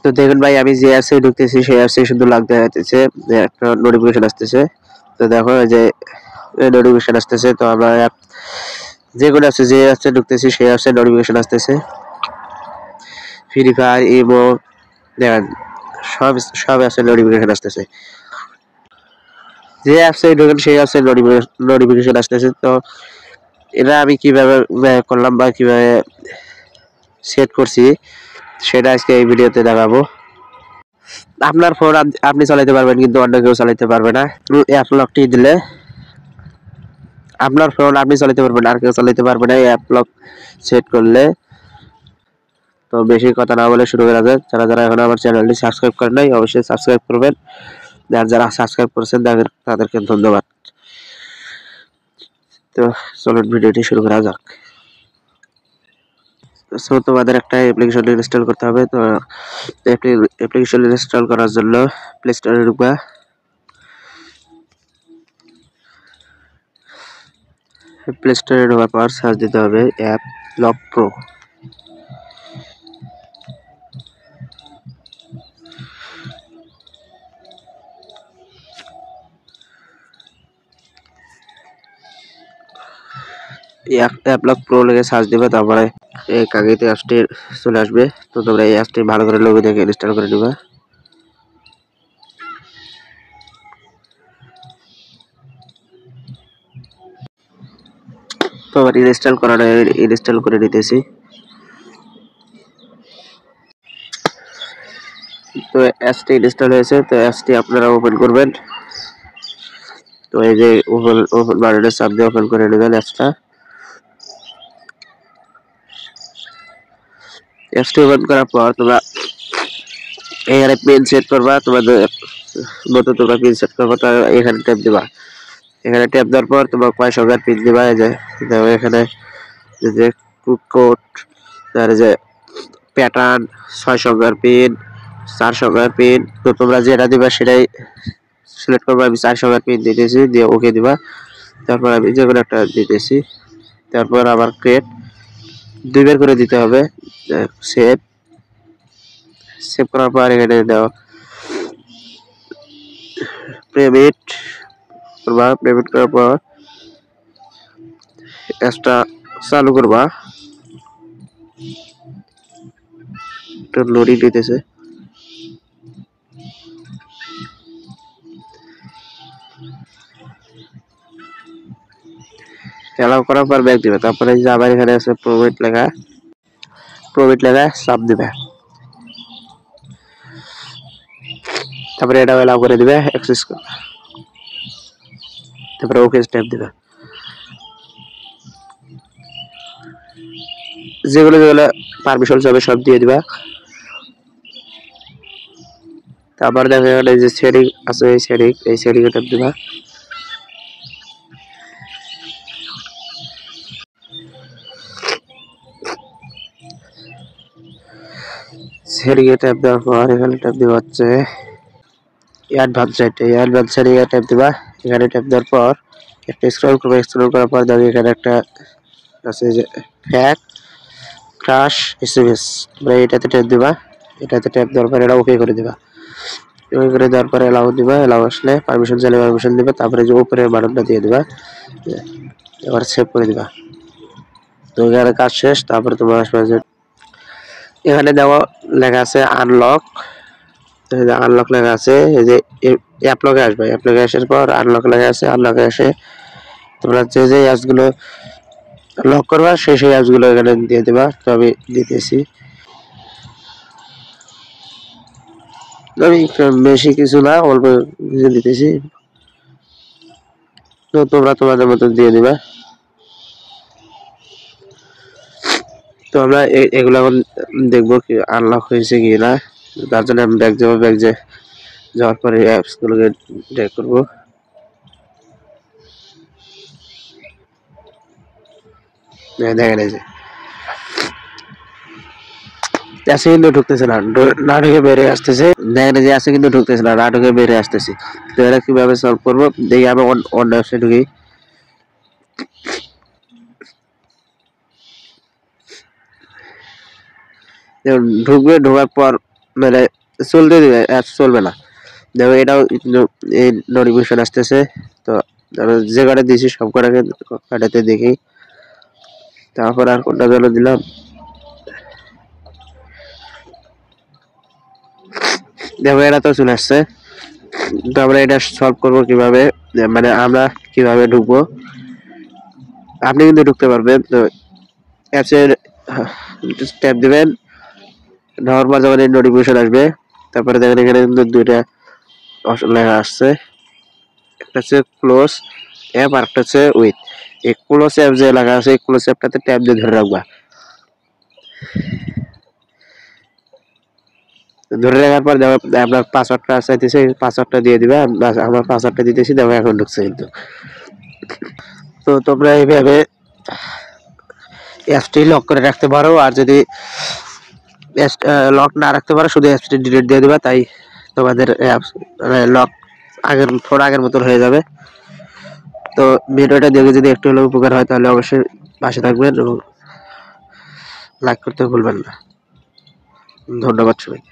তো দেখুন ভাই আমি যে অ্যাপসে ঢুকতেছি সেই অ্যাপসে শুধু লগ দেখাচ্ছে যে একটা নোটিফিকেশন আসতেছে। তো দেখো যে নোটিফিকেশন আসতেছে। তো আমরা যে কোনো অ্যাপসে যে অ্যাপসে ঢুকতেছি সেই অ্যাপসে নোটিফিকেশন আসতেছে। ফ্রি ফায়ার, ইমো, দেখেন সব সব অ্যাপসে নোটিফিকেশন আসতেছে। যে অ্যাপসে ঢুকেন সেই অ্যাপসে নোটিফিকেশন আসতেছে। তো এটা আমি কিভাবে করলাম বা কিভাবে সেট করছি সেটা আজকে এই ভিডিওতে দেখাবো। আপনার ফোন আপনি চালাতে পারবেন কিন্তু অন্য কেউ চালাতে পারবে না। অ্যাপ লকটি দিলে আপনার ফোন আপনি চালাতে পারবেন আর কেউ চালাতে পারবে না এই অ্যাপ লক সেট করলে। তো বেশি কথা না বলে শুরু করা যাক। যারা যারা এখন আমার চ্যানেলটি সাবস্ক্রাইব করেন নাই অবশ্যই সাবস্ক্রাইব করবেন, আর যারা সাবস্ক্রাইব করেছেন তাদেরকে ধন্যবাদ। তো চলুন ভিডিওটি শুরু করা যাক। সো তোমাদের একটা অ্যাপ্লিকেশন ইনস্টল করতে হবে। তো অ্যাপ্লিকেশন ইনস্টল করার জন্য প্লে স্টোরে ঢুকবা। প্লে স্টোরে ঢোকার পর সার্চ দিতে হবে app lock pro. App lock pro লিখে সার্চ দিবে, তারপরে এই কাগজে অ্যাপসটি চলে আসবে। তো তোমরা এই অ্যাপসটি ভালো করে লোগো দেখে ইনস্টল করে নিবা। তো আবার ইনস্টল করানো ইনস্টল করে নিতেছি। তো অ্যাপসটি ইনস্টল হয়েছে। তো অ্যাপসটি আপনারা ওপেন করবেন। তো এই যে ওপেন বাটনের চাপ দিয়ে ওপেন করে নেবেন অ্যাপসটা। অ্যাপসটি ওপেন করার পর তোমরা এখানে পিন সেট করবা, তোমাদের মতো তোমরা পিন সেট করবা। তো এখানে ট্যাপ দিবা। এখানে ট্যাপ দেওয়ার পর তোমার কয় সংখ্যার পিন দিবা। এই যে এখানে যে কোড, তার যে প্যাটার্ন, 6 সংখ্যার পিন, 4 সংখ্যার পিন। তো তোমরা যেটা দিবা সেটাই সিলেক্ট করবা। আমি 4 সংখ্যার পিন দিতেছি, দিয়ে ওকে দিবা। তারপর আমি যে কোনো একটা দিতেছি। তারপর আবার ক্রিয়েট 2 বার করে দিতে হবে। সেভ সেভ করার পর এখানে দাও পেমেন্ট করবা। পেমেন্ট করার পর অ্যাপসটা চালু করবা। একটু লোডিং নিতেছে। অ্যালাউ করার পর ব্যাক দিবে। তারপরে যে আবার এখানে আছে প্রোভাইড লেখা চাপ দিবে। তারপরে এটা অ্যালাউ করে দিবে, অ্যাক্সেস করবে। তারপরে ওকে স্টেপ দিবে। যেগুলো যেগুলো পারমিশন যাবে সব দিয়ে দিবা। তারপর দেখো এখানে যে সেটিং আছে এই সেটিং এ ট্যাপ দিবা। সেটিং এ ট্যাপ দেওয়ার পর এখানে ট্যাপ দিবা হচ্ছে অ্যাডভান্স সেটিং। অ্যাডভান্স সেটিং এ ট্যাপ দিবা। এখানে ট্যাপ দেওয়ার পর একটা স্ক্রল করবে। স্ক্রল করার পর দেখো এখানে একটা আছে যে ফ্যাক ক্রাশ এসএমএস। তোমরা এটাতে ট্যাপ দিবা। এটাতে ট্যাপ দেওয়ার পর এটা ওকে করে দিবা। ওকে করে দেওয়ার পরে অ্যালাউ দিবা। অ্যালাউ আসলে পারমিশন চাইলে পারমিশন দিবা। তারপরে যে উপরে বাটনটা দিয়ে দিবা, এবার সেভ করে দিবা। তো এখানে কাজ শেষ। তারপরে তোমার আসবে যে এখানে দেওয়া লেখা আছে আনলক। আনলক লেখা আছে, এই যে অ্যাপ লকে আসবে। অ্যাপ লকে আসার পর আনলক লেখা আছে। আনলকে এসে তোমরা যে যে অ্যাপসগুলো লক করবা সেই অ্যাপসগুলো এখানে দিয়ে দিবা। তো আমি দিতেছি। আমি বেশি কিছু না, অল্প কিছু দিতেছি। তো তোমরা তোমাদের মতো দিয়ে দিবা। তো আমরা এগুলো এখন দেখবো কি আনলক হয়েছে কি না। তার জন্য আমি ব্যাক যাবো। ব্যাক যাওয়ার পরে অ্যাপসগুলোকে ড্র্যাগ করবো। দেখেন এই যে আছে কিন্তু ঢুকতেছে না, না ঢুকে বেরিয়ে আসতেছে। দেখেন যে আছে কিন্তু ঢুকতেছে না, না ঢুকে বেরিয়ে আসতেছি। তো এটা কিভাবে সলভ করবো দেখি। আমি অন্য অ্যাপসে ঢুকি। ঢুকবে, ঢোকার পর মানে চলতে দিবে, অ্যাপ চলবে না। দেখো এটাও এই নোটিফিকেশন আসতেছে। তো ধরো যে কটা দিয়েছি সব কটাকে কাটাতে দেখি, তারপর আর কোনটা যেন দিলাম। দেখো এটা তো চলে আসছে। তো আমরা এটা সলভ করবো কিভাবে, মানে আমরা কিভাবে ঢুকবো। আপনি কিন্তু ঢুকতে পারবেন। তো অ্যাপসের ট্যাপ দিবেন, নেওয়ার পর যখন নোটিফিকেশন আসবে, তারপরে দেখেন এখানে কিন্তু দুইটা অপশন লেখা আসছে, একটা হচ্ছে ক্লোজ অ্যাপ আর একটা হচ্ছে উইথ। এই ক্লোজ অ্যাপ যে লেখা আছে, এই ক্লোজ অ্যাপটাতে ট্যাপ দিয়ে ধরে রাখবা। ধরে রাখার পর দেখো আপনার পাসওয়ার্ডটা চাইতেছে, পাসওয়ার্ডটা দিয়ে দিবা। আমার পাসওয়ার্ডটা দিতেছি, দেখো এখন ঢুকছে কিন্তু। তো তোমরা এইভাবে অ্যাপসটি লক করে রাখতে পারো। আর যদি লক না রাখতে পারো, শুধু অ্যাপসটি ডিলিট দিয়ে দিবা, তাই তোমাদের অ্যাপস লক আগের মতন হয়ে যাবে। তো ভিডিওটা দেখে যদি একটু হলেও উপকার হয়, তাহলে অবশ্যই পাশে থাকবেন এবং লাইক করতে ভুলবেন না। ধন্যবাদ সবাইকে।